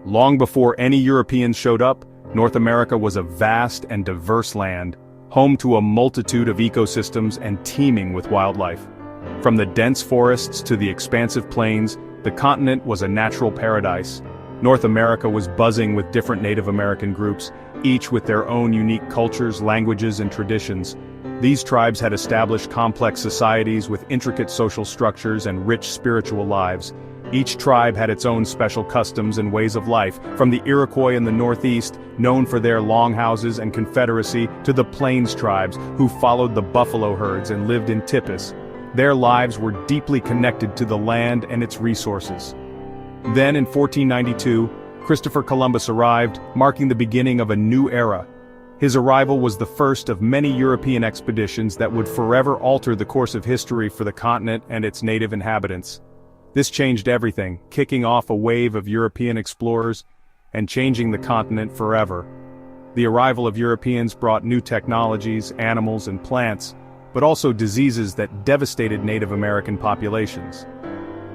Long before any Europeans showed up, North America was a vast and diverse land, home to a multitude of ecosystems and teeming with wildlife. From the dense forests to the expansive plains, the continent was a natural paradise. North America was buzzing with different Native American groups, each with their own unique cultures, languages, and traditions. These tribes had established complex societies with intricate social structures and rich spiritual lives. Each tribe had its own special customs and ways of life, from the Iroquois in the northeast, known for their longhouses and confederacy, to the Plains tribes, who followed the buffalo herds and lived in tipis. Their lives were deeply connected to the land and its resources. Then in 1492, Christopher Columbus arrived, marking the beginning of a new era. His arrival was the first of many European expeditions that would forever alter the course of history for the continent and its native inhabitants. This changed everything, kicking off a wave of European explorers and changing the continent forever. The arrival of Europeans brought new technologies, animals, and plants, but also diseases that devastated Native American populations.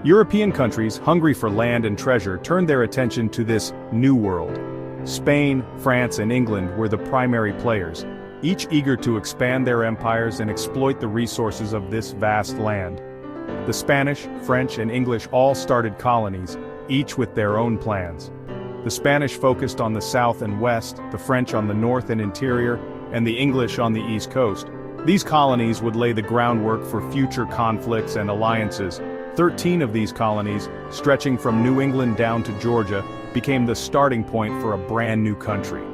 European countries, hungry for land and treasure, turned their attention to this new world. Spain, France, and England were the primary players, each eager to expand their empires and exploit the resources of this vast land. The Spanish, French, and English all started colonies, each with their own plans. The Spanish focused on the south and west, the French on the north and interior, and the English on the east coast. These colonies would lay the groundwork for future conflicts and alliances. 13 of these colonies, stretching from New England down to Georgia, became the starting point for a brand new country.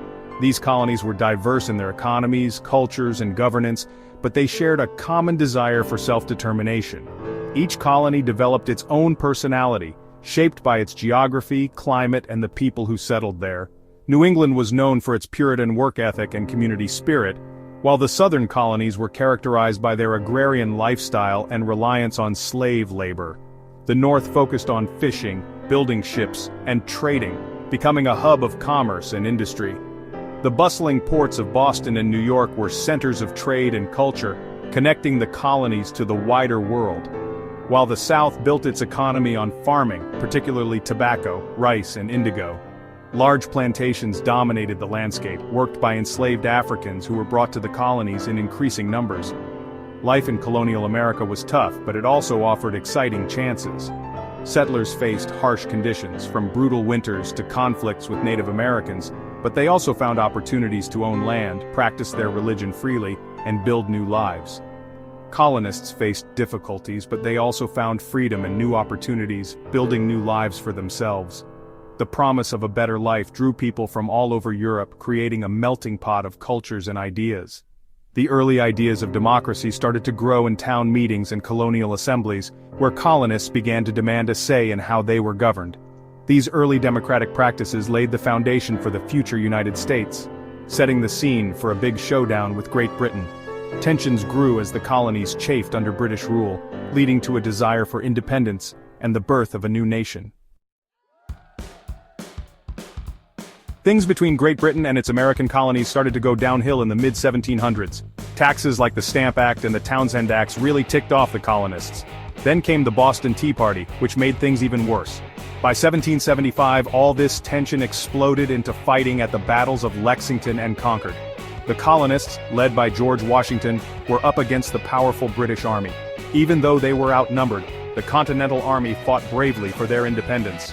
These colonies were diverse in their economies, cultures, and governance, but they shared a common desire for self-determination. Each colony developed its own personality, shaped by its geography, climate, and the people who settled there. New England was known for its Puritan work ethic and community spirit, while the southern colonies were characterized by their agrarian lifestyle and reliance on slave labor. The north focused on fishing, building ships, and trading, becoming a hub of commerce and industry. The bustling ports of Boston and New York were centers of trade and culture, connecting the colonies to the wider world. While the South built its economy on farming, particularly tobacco, rice, and indigo. Large plantations dominated the landscape, worked by enslaved Africans who were brought to the colonies in increasing numbers. Life in colonial America was tough, but it also offered exciting chances. Settlers faced harsh conditions, from brutal winters to conflicts with Native Americans, but they also found opportunities to own land, practice their religion freely, and build new lives. Colonists faced difficulties, but they also found freedom and new opportunities, building new lives for themselves. The promise of a better life drew people from all over Europe, creating a melting pot of cultures and ideas. The early ideas of democracy started to grow in town meetings and colonial assemblies, where colonists began to demand a say in how they were governed. These early democratic practices laid the foundation for the future United States, setting the scene for a big showdown with Great Britain. Tensions grew as the colonies chafed under British rule, leading to a desire for independence and the birth of a new nation. Things between Great Britain and its American colonies started to go downhill in the mid-1700s. Taxes like the Stamp Act and the Townshend Acts really ticked off the colonists. Then came the Boston Tea Party, which made things even worse. By 1775, all this tension exploded into fighting at the battles of Lexington and Concord. The colonists, led by George Washington, were up against the powerful British Army. Even though they were outnumbered, the Continental Army fought bravely for their independence.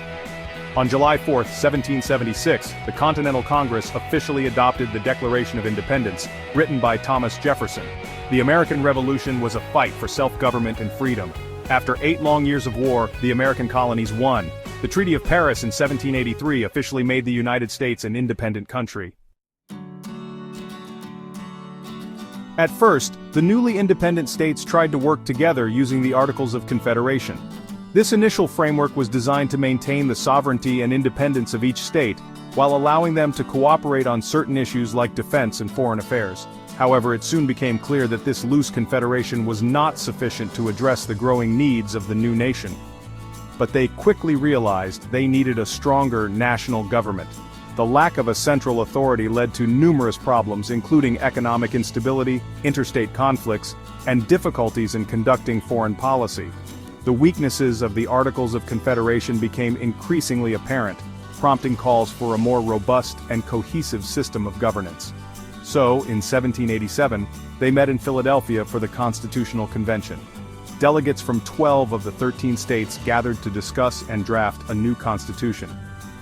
On July 4, 1776, the Continental Congress officially adopted the Declaration of Independence, written by Thomas Jefferson. The American Revolution was a fight for self-government and freedom. After 8 long years of war, the American colonies won. The Treaty of Paris in 1783 officially made the United States an independent country. At first, the newly independent states tried to work together using the Articles of Confederation. This initial framework was designed to maintain the sovereignty and independence of each state, while allowing them to cooperate on certain issues like defense and foreign affairs. However, it soon became clear that this loose confederation was not sufficient to address the growing needs of the new nation. But they quickly realized they needed a stronger national government. The lack of a central authority led to numerous problems, including economic instability, interstate conflicts, and difficulties in conducting foreign policy. The weaknesses of the Articles of Confederation became increasingly apparent. prompting calls for a more robust and cohesive system of governance. So, in 1787, they met in Philadelphia for the Constitutional Convention. Delegates from 12 of the 13 states gathered to discuss and draft a new constitution.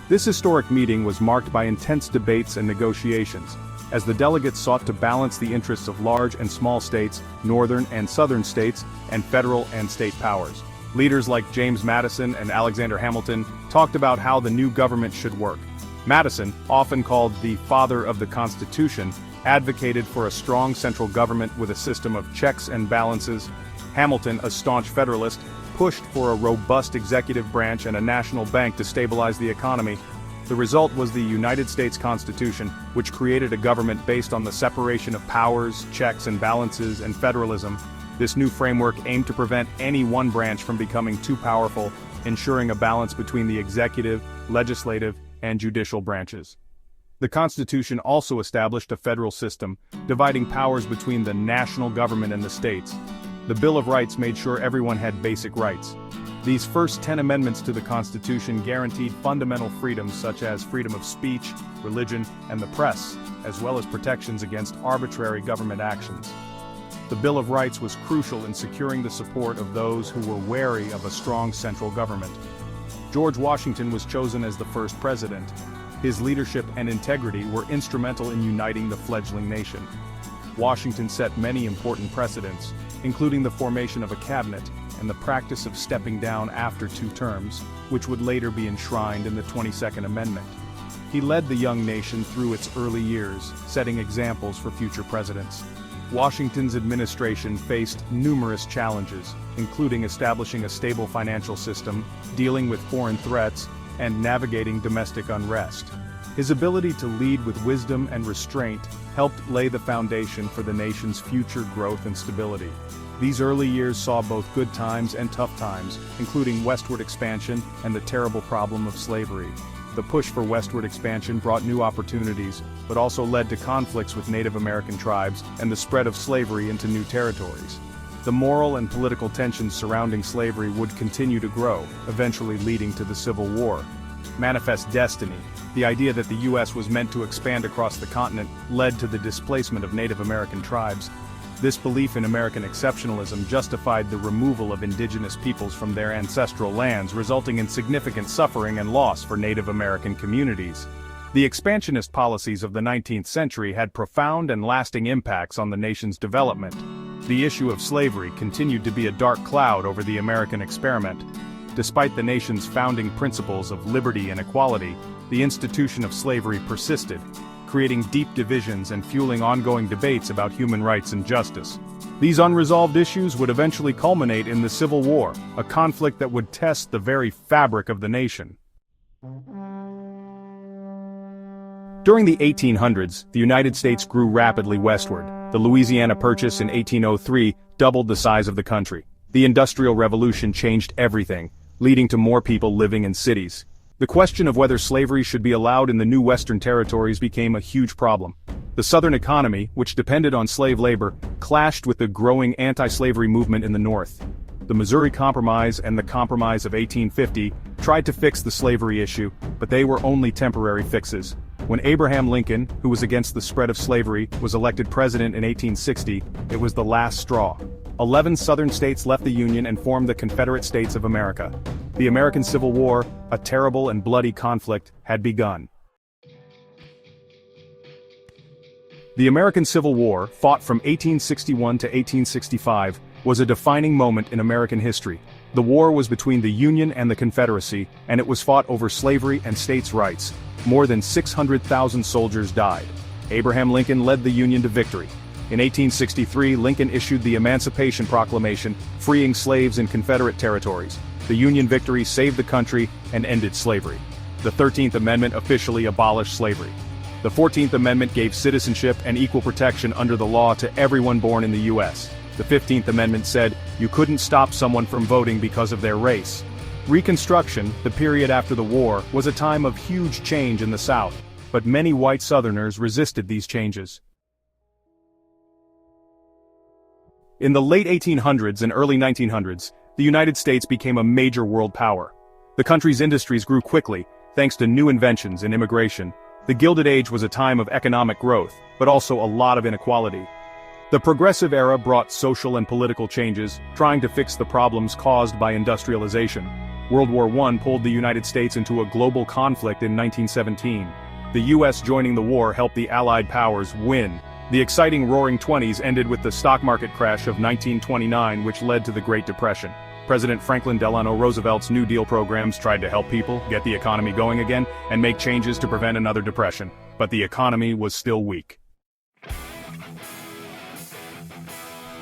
This historic meeting was marked by intense debates and negotiations, as the delegates sought to balance the interests of large and small states, northern and southern states, and federal and state powers. Leaders like James Madison and Alexander Hamilton talked about how the new government should work. Madison, often called the father of the Constitution, advocated for a strong central government with a system of checks and balances. Hamilton, a staunch Federalist, pushed for a robust executive branch and a national bank to stabilize the economy. The result was the United States Constitution, which created a government based on the separation of powers, checks and balances, and federalism. This new framework aimed to prevent any one branch from becoming too powerful, ensuring a balance between the executive, legislative, and judicial branches. The Constitution also established a federal system, dividing powers between the national government and the states. The Bill of Rights made sure everyone had basic rights. These first 10 amendments to the Constitution guaranteed fundamental freedoms such as freedom of speech, religion, and the press, as well as protections against arbitrary government actions. The Bill of Rights was crucial in securing the support of those who were wary of a strong central government. George Washington was chosen as the first president. His leadership and integrity were instrumental in uniting the fledgling nation. Washington set many important precedents, including the formation of a cabinet and the practice of stepping down after 2 terms, which would later be enshrined in the 22nd Amendment. He led the young nation through its early years, setting examples for future presidents. Washington's administration faced numerous challenges, including establishing a stable financial system, dealing with foreign threats, and navigating domestic unrest. His ability to lead with wisdom and restraint helped lay the foundation for the nation's future growth and stability. These early years saw both good times and tough times, including westward expansion and the terrible problem of slavery. The push for westward expansion brought new opportunities, but also led to conflicts with Native American tribes and the spread of slavery into new territories. The moral and political tensions surrounding slavery would continue to grow, eventually leading to the Civil War. Manifest Destiny, the idea that the U.S. was meant to expand across the continent, led to the displacement of Native American tribes. This belief in American exceptionalism justified the removal of indigenous peoples from their ancestral lands, resulting in significant suffering and loss for Native American communities. The expansionist policies of the 19th century had profound and lasting impacts on the nation's development. The issue of slavery continued to be a dark cloud over the American experiment. Despite the nation's founding principles of liberty and equality, the institution of slavery persisted, creating deep divisions and fueling ongoing debates about human rights and justice. These unresolved issues would eventually culminate in the Civil War, a conflict that would test the very fabric of the nation. During the 1800s, the United States grew rapidly westward. The Louisiana Purchase in 1803 doubled the size of the country. The Industrial Revolution changed everything, leading to more people living in cities. The question of whether slavery should be allowed in the new Western territories became a huge problem. The Southern economy, which depended on slave labor, clashed with the growing anti-slavery movement in the North. The Missouri Compromise and the Compromise of 1850 tried to fix the slavery issue, but they were only temporary fixes. When Abraham Lincoln, who was against the spread of slavery, was elected president in 1860, it was the last straw. 11 Southern states left the Union and formed the Confederate States of America. The American Civil War, a terrible and bloody conflict, had begun. The American Civil War, fought from 1861 to 1865, was a defining moment in American history. The war was between the Union and the Confederacy, and it was fought over slavery and states' rights. More than 600,000 soldiers died. Abraham Lincoln led the Union to victory. In 1863, Lincoln issued the Emancipation Proclamation, freeing slaves in Confederate territories. The Union victory saved the country and ended slavery. The 13th Amendment officially abolished slavery. The 14th Amendment gave citizenship and equal protection under the law to everyone born in the U.S. The 15th Amendment said you couldn't stop someone from voting because of their race. Reconstruction, the period after the war, was a time of huge change in the South, but many white Southerners resisted these changes. In the late 1800s and early 1900s, the United States became a major world power. The country's industries grew quickly, Thanks to new inventions and immigration, the Gilded Age was a time of economic growth, but also a lot of inequality. The Progressive Era brought social and political changes, trying to fix the problems caused by industrialization. World War I pulled the United States into a global conflict in 1917. The US joining the war helped the Allied powers win. The exciting Roaring Twenties ended with the stock market crash of 1929, which led to the Great Depression. President Franklin Delano Roosevelt's New Deal programs tried to help people get the economy going again and make changes to prevent another depression, but the economy was still weak.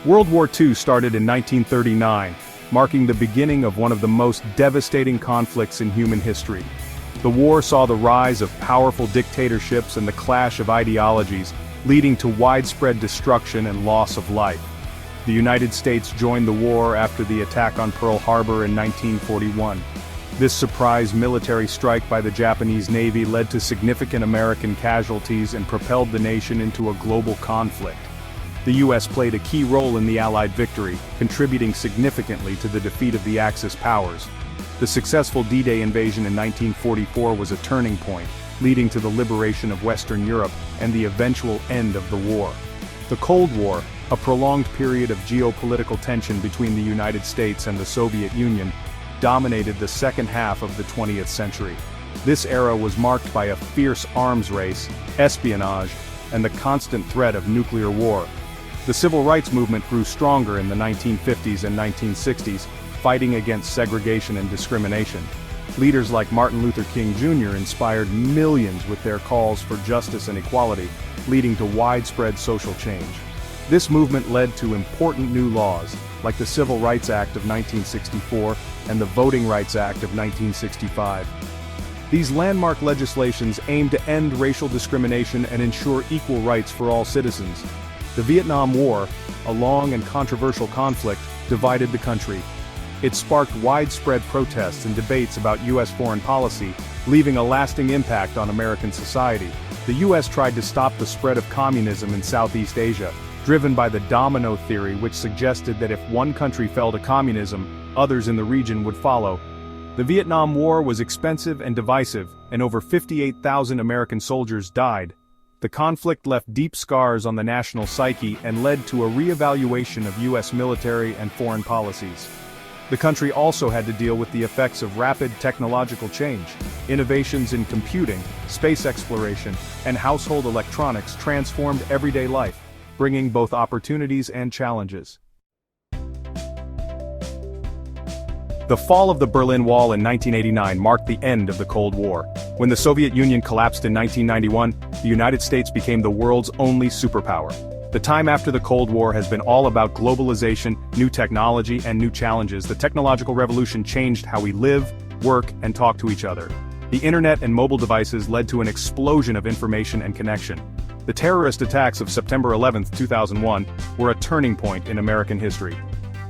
World War II started in 1939, marking the beginning of one of the most devastating conflicts in human history. The war saw the rise of powerful dictatorships and the clash of ideologies, leading to widespread destruction and loss of life. The United States joined the war after the attack on Pearl Harbor in 1941. This surprise military strike by the Japanese Navy led to significant American casualties and propelled the nation into a global conflict. The US played a key role in the Allied victory, contributing significantly to the defeat of the Axis powers. The successful D-Day invasion in 1944 was a turning point, leading to the liberation of Western Europe and the eventual end of the war. The Cold War, a prolonged period of geopolitical tension between the United States and the Soviet Union, dominated the second half of the 20th century. This era was marked by a fierce arms race, espionage, and the constant threat of nuclear war. The civil rights movement grew stronger in the 1950s and 1960s, fighting against segregation and discrimination. Leaders like Martin Luther King Jr. inspired millions with their calls for justice and equality, leading to widespread social change. This movement led to important new laws, like the Civil Rights Act of 1964 and the Voting Rights Act of 1965. These landmark legislations aimed to end racial discrimination and ensure equal rights for all citizens. The Vietnam War, a long and controversial conflict, divided the country. It sparked widespread protests and debates about U.S. foreign policy, leaving a lasting impact on American society. The U.S. tried to stop the spread of communism in Southeast Asia, driven by the domino theory, which suggested that if one country fell to communism, others in the region would follow. The Vietnam War was expensive and divisive, and over 58,000 American soldiers died. The conflict left deep scars on the national psyche and led to a re-evaluation of U.S. military and foreign policies. The country also had to deal with the effects of rapid technological change. Innovations in computing, space exploration, and household electronics transformed everyday life, bringing both opportunities and challenges. The fall of the Berlin Wall in 1989 marked the end of the Cold War. When the Soviet Union collapsed in 1991, the United States became the world's only superpower. The time after the Cold War has been all about globalization, new technology, and new challenges. The technological revolution changed how we live, work, and talk to each other. The internet and mobile devices led to an explosion of information and connection. The terrorist attacks of September 11, 2001, were a turning point in American history.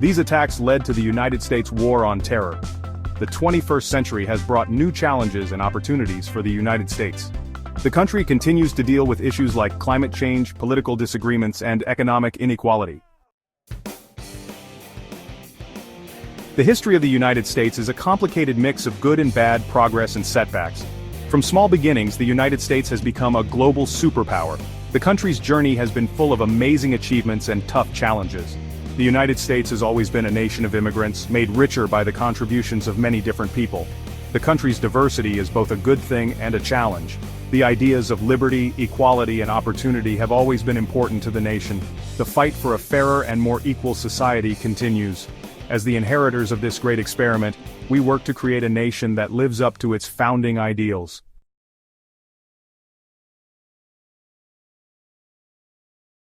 These attacks led to the United States War on Terror. The 21st century has brought new challenges and opportunities for the United States. The country continues to deal with issues like climate change, political disagreements, and economic inequality. The history of the United States is a complicated mix of good and bad progress and setbacks. From small beginnings, the United States has become a global superpower. The country's journey has been full of amazing achievements and tough challenges. The United States has always been a nation of immigrants, made richer by the contributions of many different people. The country's diversity is both a good thing and a challenge. The ideas of liberty, equality, and opportunity have always been important to the nation. The fight for a fairer and more equal society continues. As the inheritors of this great experiment, we work to create a nation that lives up to its founding ideals.